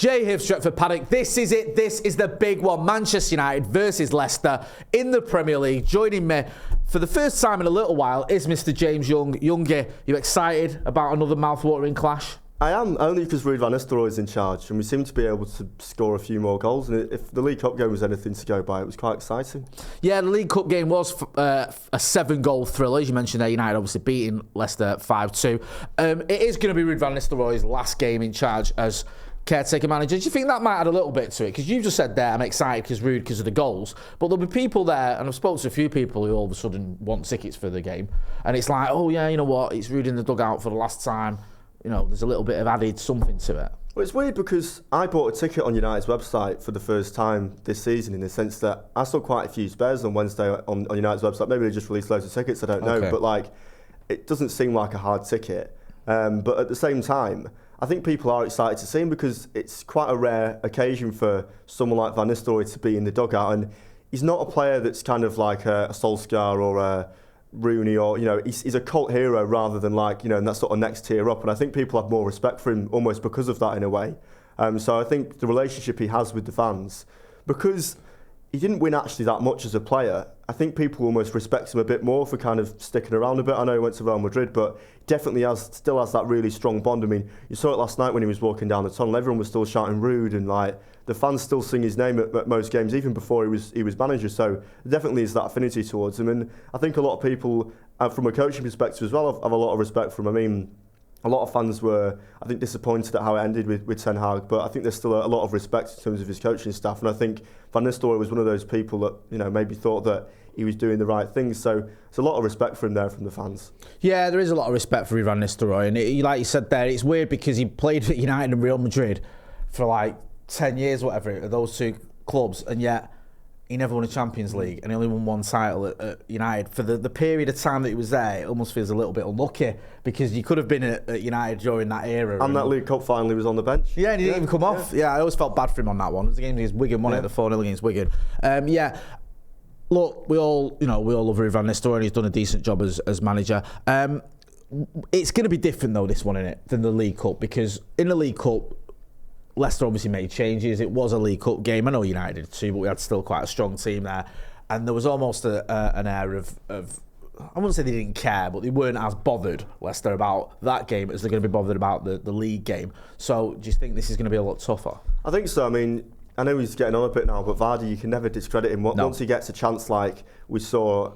Jay here, Stretford, Paddock. This is it. This is the big one. Manchester United versus Leicester in the Premier League. Joining me for the first time in a little while is Mr. James Young. Youngie, you excited about another mouth-watering clash? I am, only because Ruud van Nistelrooy is in charge and we seem to be able to score a few more goals. And if the League Cup game was anything to go by, it was quite exciting. Yeah, the League Cup game was a 7-goal thriller. As you mentioned there, United obviously beating Leicester 5-2. It is going to be Ruud van Nistelrooy's last game in charge as caretaker manager. Do you think that might add a little bit to it? Because you've just said there, I'm excited because of the goals. But there'll be people there, and I've spoken to a few people who all of a sudden want tickets for the game. And it's like, oh yeah, you know what? It's Ruud in the dugout for the last time. You know, there's a little bit of added something to it. Well, it's weird because I bought a ticket on United's website for the first time this season, in the sense that I saw quite a few spares on Wednesday on United's website. Maybe they just released loads of tickets, I don't know. Okay. But like, it doesn't seem like a hard ticket. But at the same time, I think people are excited to see him because it's quite a rare occasion for someone like Van Nistelrooy to be in the dugout. And he's not a player that's kind of like a Solskjaer or a Rooney, or, you know, he's a cult hero rather than like, you know, in that sort of next tier up. And I think people have more respect for him almost because of that in a way. So I think the relationship he has with the fans, because he didn't win actually that much as a player, I think people almost respect him a bit more for kind of sticking around a bit. I know he went to Real Madrid, but definitely still has that really strong bond. I mean, you saw it last night when he was walking down the tunnel. Everyone was still shouting Ruud, and like the fans still sing his name at most games, even before he was manager. So there definitely is that affinity towards him, and I think a lot of people, from a coaching perspective as well, have a lot of respect for him. I mean, a lot of fans were, I think, disappointed at how it ended with Ten Hag, but I think there's still a lot of respect in terms of his coaching staff, and I think Van Nistelrooy was one of those people that, you know, maybe thought that he was doing the right things. So there's a lot of respect for him there from the fans. Yeah, there is a lot of respect for Van Nistelrooy, and like you said there, it's weird because he played for United and Real Madrid for like 10 years, whatever, those two clubs, and yet he never won a Champions League, and he only won one title at United. For the period of time that he was there, it almost feels a little bit unlucky, because you could have been at United during that era. And that League Cup final, he was on the bench. Yeah, and he didn't even come off. Yeah, I always felt bad for him on that one. It was the game against Wigan, wasn't it? The 4-0 against Wigan. Yeah. Look, we all love Ruud van Nistelrooy, and he's done a decent job as manager. It's going to be different though, this one, isn't it, than the League Cup, because in the League Cup, Leicester obviously made changes. It was a League Cup game. I know United did too, but we had still quite a strong team there, and there was almost an air of I wouldn't say they didn't care, but they weren't as bothered, Leicester, about that game as they're going to be bothered about the league game. So do you think this is going to be a lot tougher? I think so. I mean, I know he's getting on a bit now, but Vardy, you can never discredit him. Once he gets a chance, like we saw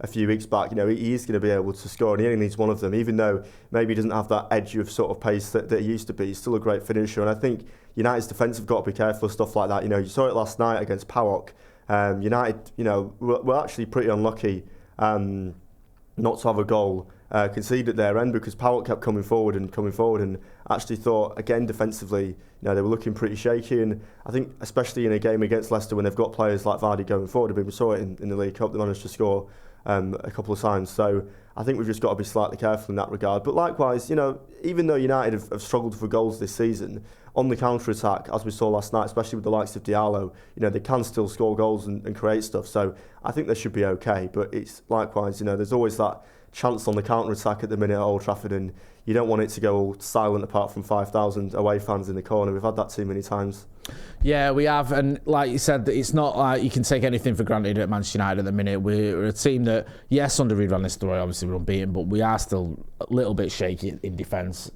a few weeks back, you know, he is going to be able to score, and he only needs one of them. Even though maybe he doesn't have that edge of sort of pace that he used to be, he's still a great finisher. And I think United's defence have got to be careful of stuff like that. You know, you saw it last night against Paddock. United, you know, were actually pretty unlucky not to have a goal conceded at their end, because Paddock kept coming forward, and actually thought, again, defensively, you know, they were looking pretty shaky. And I think, especially in a game against Leicester, when they've got players like Vardy going forward, I mean, we saw it in the League Cup, they managed to score a couple of times. So I think we've just got to be slightly careful in that regard. But likewise, you know, even though United have struggled for goals this season, on the counter-attack, as we saw last night, especially with the likes of Diallo, you know, they can still score goals and create stuff. So I think they should be okay. But it's likewise, you know, there's always that chance on the counter-attack at the minute at Old Trafford, and you don't want it to go all silent apart from 5,000 away fans in the corner. We've had that too many times. Yeah, we have, and like you said, it's not like you can take anything for granted at Manchester United at the minute. We're a team that, yes, under Ruud van Nistelrooy, obviously we're unbeaten, but we are still a little bit shaky in defence.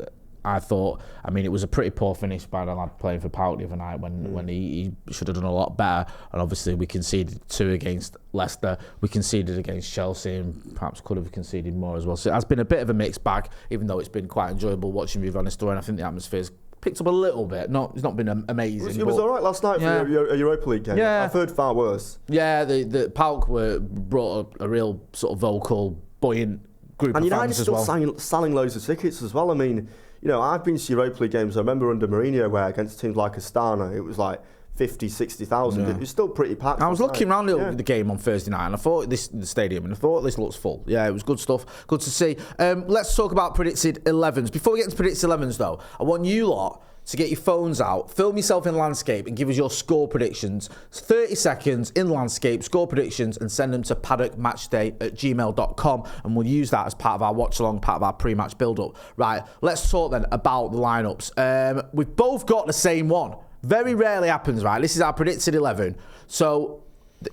I thought, I mean, it was a pretty poor finish by the lad playing for Paddock the other night when he should have done a lot better. And obviously we conceded 2 against Leicester. We conceded against Chelsea, and perhaps could have conceded more as well. So it has been a bit of a mixed bag, even though it's been quite enjoyable watching Ruud van Nistelrooy. And I think the atmosphere's picked up a little bit. It's not been amazing. It was all right last night for a Europa League game. Yeah. I've heard far worse. Yeah, the Paddock brought a real sort of vocal, buoyant group of fans as well. And United still selling loads of tickets as well. I mean, you know, I've been to Europa League games. I remember under Mourinho, where against teams like Astana, it was like 50, 60,000. It was still pretty packed. I was looking around the game on Thursday night, and I thought the stadium, and I thought this looks full. Yeah, it was good stuff. Good to see. Let's talk about predicted 11s. Before we get into predicted 11s, though, I want you lot to get your phones out, film yourself in landscape, and give us your score predictions. It's 30 seconds in landscape, score predictions, and send them to paddockmatchday@gmail.com, and we'll use that as part of our watch-along, part of our pre-match build-up. Right, let's talk then about the lineups. We've both got the same one. Very rarely happens, right? This is our predicted 11. So,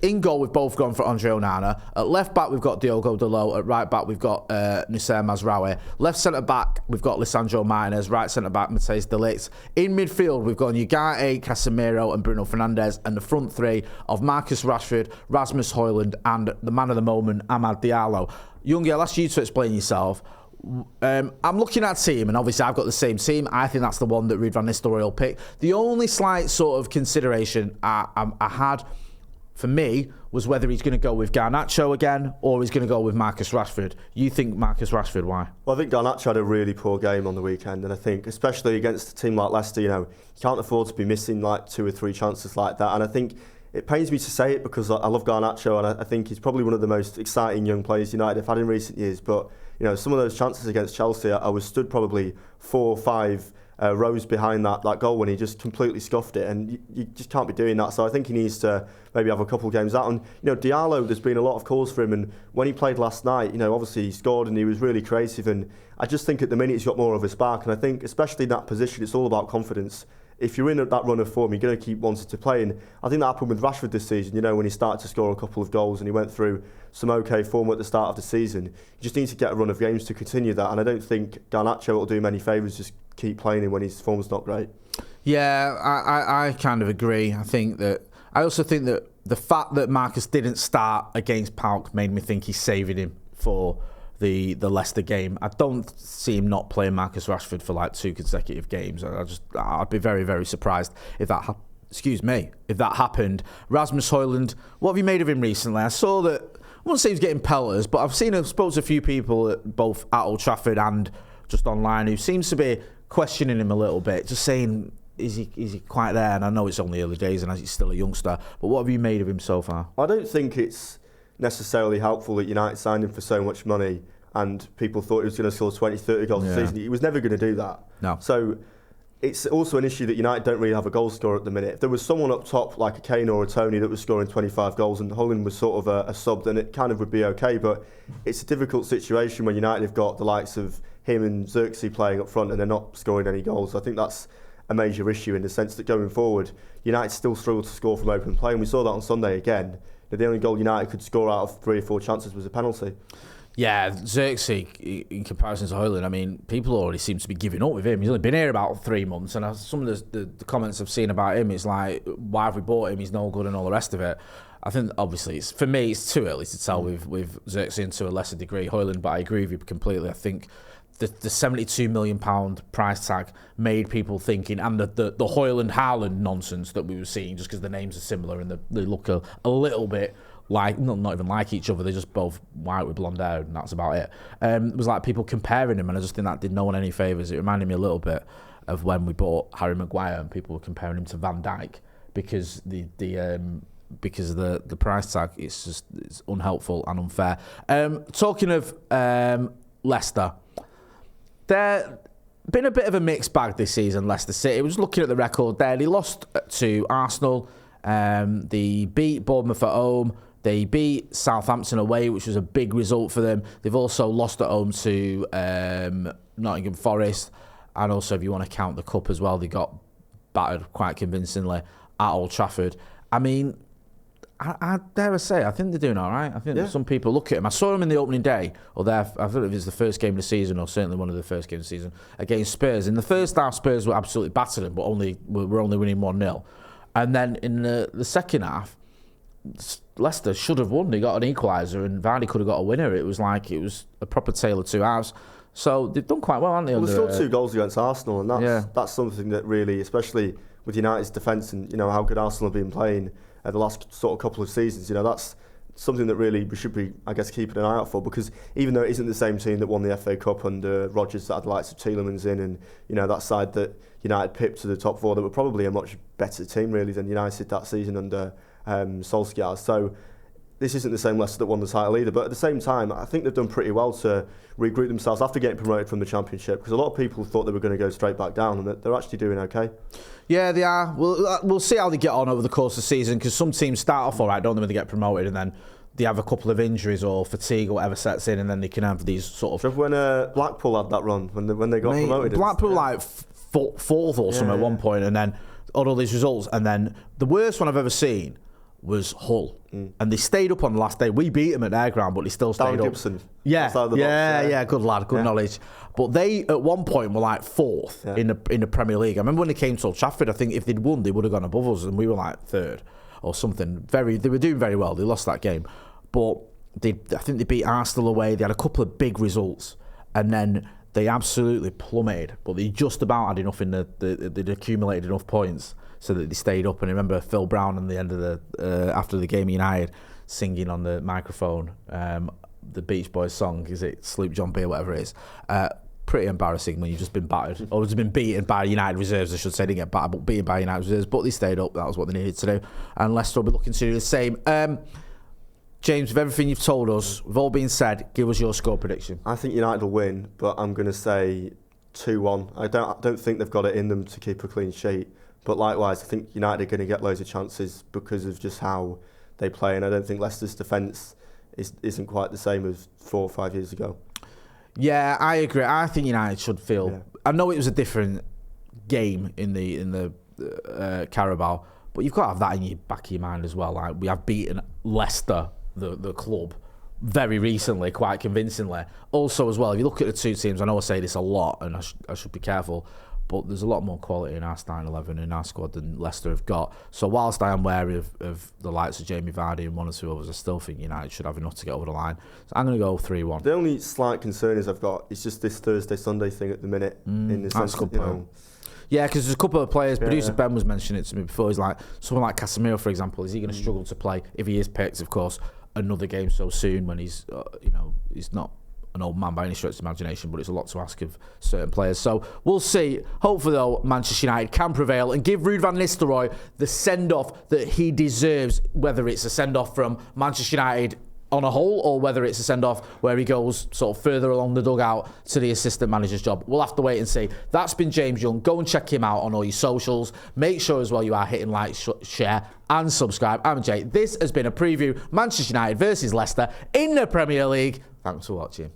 in goal, we've both gone for Andre Onana. At left back, we've got Diogo Dalot. At right back, we've got Nussair Mazraoui. Left centre back, we've got Lisandro Martinez. Right centre back, Matthijs de Ligt. In midfield, we've got Ugarte, Casemiro, and Bruno Fernandes. And the front three of Marcus Rashford, Rasmus Højlund, and the man of the moment, Amad Diallo. Youngie, I'll ask you to explain yourself. I'm looking at a team, and obviously I've got the same team. I think that's the one that Ruud van Nistelrooy will pick. The only slight sort of consideration I had for me was whether he's going to go with Garnacho again or he's going to go with Marcus Rashford. You think Marcus Rashford, why? Well, I think Garnacho had a really poor game on the weekend, and I think especially against a team like Leicester, you can't afford to be missing like 2 or 3 chances like that. And I think it pains me to say it because I love Garnacho, and I think he's probably one of the most exciting young players United have had in recent years. But some of those chances against Chelsea, I was stood probably 4 or 5 rows behind that goal when he just completely scuffed it, and you just can't be doing that. So I think he needs to maybe have a couple of games out. And Diallo, there's been a lot of calls for him, and when he played last night, obviously he scored and he was really creative, and I just think at the minute he's got more of a spark, and I think especially in that position it's all about confidence. If you're in that run of form, you're going to keep wanting to play. And I think that happened with Rashford this season, when he started to score a couple of goals and he went through some okay form at the start of the season. You just need to get a run of games to continue that. And I don't think Garnacho will do him any favours just keep playing him when his form's not great. Yeah, I kind of agree. I also think that the fact that Marcus didn't start against Paddock made me think he's saving him for the Leicester game. I don't see him not playing Marcus Rashford for 2 consecutive games. I'd be very, very surprised if that happened. Rasmus Højlund, what have you made of him recently? I saw that, I won't say he's getting pelters, but I've spoken to a few people both at Old Trafford and just online who seems to be questioning him a little bit, just saying, is he quite there? And I know it's only early days and he's still a youngster, but what have you made of him so far? I don't think it's necessarily helpful that United signed him for so much money and people thought he was going to score 20, 30 goals a season. He was never going to do that. No. So it's also an issue that United don't really have a goal scorer at the minute. If there was someone up top like a Kane or a Tony that was scoring 25 goals and Højlund was sort of a sub, then it kind of would be okay. But it's a difficult situation when United have got the likes of him and Xerxes playing up front and they're not scoring any goals. I think that's a major issue in the sense that going forward, United still struggle to score from open play, and we saw that on Sunday again. The only goal United could score out of 3 or 4 chances was a penalty. Yeah, Xerxes, in comparison to Højlund, people already seem to be giving up with him. He's only been here about 3 months, and some of the comments I've seen about him is like, why have we bought him? He's no good and all the rest of it. I think, obviously, for me, it's too early to tell with Xerxes and to a lesser degree Højlund, but I agree with you completely. I think the £72 million price tag made people thinking, and the Højlund-Haaland nonsense that we were seeing, just because the names are similar and they look a little bit like, not even like each other, they're just both white with blonde hair, and that's about it. It was like people comparing them, and I just think that did no one any favours. It reminded me a little bit of when we bought Harry Maguire and people were comparing him to Van Dijk because because of the price tag. It's unhelpful and unfair. Talking of Leicester, they've been a bit of a mixed bag this season, Leicester City. Was looking at the record there. They lost to Arsenal. They beat Bournemouth at home. They beat Southampton away, which was a big result for them. They've also lost at home to Nottingham Forest. And also, if you want to count the cup as well, they got battered quite convincingly at Old Trafford. I mean, I dare I say, I think they're doing all right. I think some people look at them. I saw them in the opening day, I don't know if it's the first game of the season or certainly one of the first games of the season, against Spurs. In the first half, Spurs were absolutely battered them, but we're only winning 1-0. And then in the second half, Leicester should have won. They got an equaliser and Vardy could have got a winner. It was a proper tale of two halves. So they've done quite well, haven't they? Well, they scored 2 goals against Arsenal, and that's something that really, especially with United's defence and how good Arsenal have been playing the last sort of couple of seasons, something that really we should be, I guess, keeping an eye out for, because even though it isn't the same team that won the FA Cup under Rodgers that had the likes of Tielemans in, and that side that United pipped to the top four, that were probably a much better team really than United that season under Solskjaer. So this isn't the same Leicester that won the title either, but at the same time, I think they've done pretty well to regroup themselves after getting promoted from the Championship, because a lot of people thought they were going to go straight back down, and they're actually doing okay. Yeah, they are. We'll see how they get on over the course of the season, because some teams start off all right, don't they, when they get promoted, and then they have a couple of injuries or fatigue or whatever sets in, and then they can have these sort of... When Blackpool had that run, when they got promoted. Blackpool like fourth or something at one point, and then all these results, and then the worst one I've ever seen was Hull, and they stayed up on the last day. We beat them at their ground, but they still stayed up. Gibson. Yeah, good lad, good knowledge. But they at one point were like fourth in the Premier League. I remember when they came to Old Trafford, I think if they'd won, they would have gone above us, and we were like third or something. They were doing very well. They lost that game, but I think they beat Arsenal away. They had a couple of big results, and then they absolutely plummeted. But they just about had enough they'd accumulated enough points so that they stayed up. And I remember Phil Brown at the end of after the game United singing on the microphone the Beach Boys song, is it Sloop John B or whatever it is. Pretty embarrassing when you've just been battered, or just been beaten by United reserves, I should say. They didn't get battered, but beaten by United reserves. But they stayed up. That was what they needed to do. And Leicester will be looking to do the same. James, with everything you've told us, with all being said, give us your score prediction. I think United will win, but I'm going to say 2-1. I don't think they've got it in them to keep a clean sheet. But likewise, I think United are going to get loads of chances because of just how they play, and I don't think Leicester's defence isn't quite the same as 4 or 5 years ago. Yeah, I agree. I think United should feel... Yeah. I know it was a different game in the Carabao, but you've got to have that in your back of your mind as well. Like, we have beaten Leicester, the club, very recently, quite convincingly. Also, as well, if you look at the two teams, I know I say this a lot, and I should be careful, but there's a lot more quality in our starting 11 in our squad than Leicester have got. So whilst I am wary of the likes of Jamie Vardy and one or two others, I still think United should have enough to get over the line. So I'm going to go 3-1. The only slight concern I've got is just this Thursday-Sunday thing at the minute. In the sense that, yeah, because there's a couple of players. Producer Ben was mentioning it to me before. He's like, someone like Casemiro, for example, is he going to struggle to play if he is picked, of course, another game so soon when he's, he's not an old man by any stretch of imagination, but it's a lot to ask of certain players. So we'll see. Hopefully, though, Manchester United can prevail and give Ruud van Nistelrooy the send-off that he deserves, whether it's a send-off from Manchester United on a whole, or whether it's a send-off where he goes sort of further along the dugout to the assistant manager's job. We'll have to wait and see. That's been James Young. Go and check him out on all your socials. Make sure as well you are hitting like, share and subscribe. I'm Jay. This has been a preview. Manchester United versus Leicester in the Premier League. Thanks for watching.